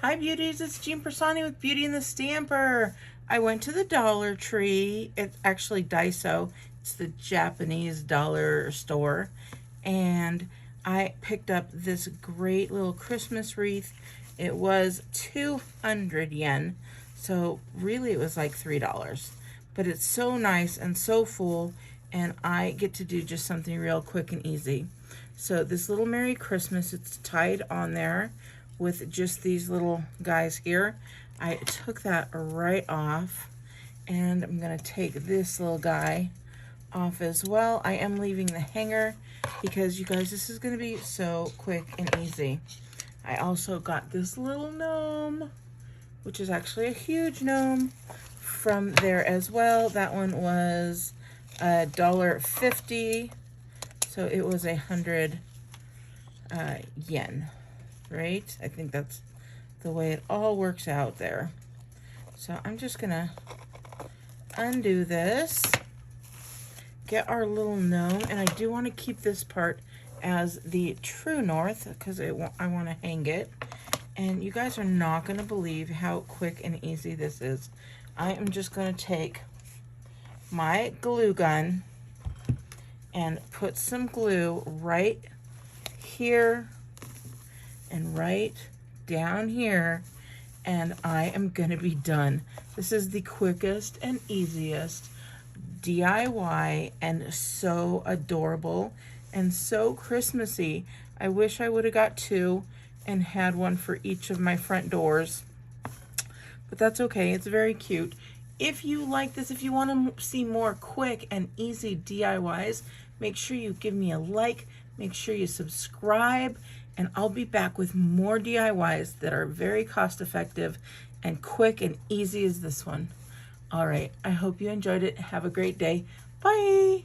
Hi beauties, it's Jean Piersanti with Beauty and the Stamper. I went to the Dollar Tree. It's actually DAISO. It's the Japanese dollar store. And I picked up this great little Christmas wreath. It was 200 yen. So really it was like $3. But it's so nice and so full. And I get to do just something real quick and easy. So this little Merry Christmas, it's tied on there with just these little guys here. I took that right off, and I'm gonna take this little guy off as well. I am leaving the hanger because you guys, this is gonna be so quick and easy. I also got this little gnome, which is actually a huge gnome, from there as well. That one was $1.50, so it was 100 yen, right? I think that's the way it all works out there. So I'm just gonna undo this, get our little gnome, and I do want to keep this part as the true north because I want to hang it. And you guys are not going to believe how quick and easy this is. I am just going to take my glue gun and put some glue right here and right down here, and I am gonna be done. This is the quickest and easiest DIY, and so adorable and so Christmassy. I wish I would have got two and had one for each of my front doors, but that's okay. It's very cute. If you like this, if you want to see more quick and easy DIYs, make sure you give me a like, make sure you subscribe, and I'll be back with more DIYs that are very cost effective and quick and easy as this one. All right, I hope you enjoyed it. Have a great day. Bye.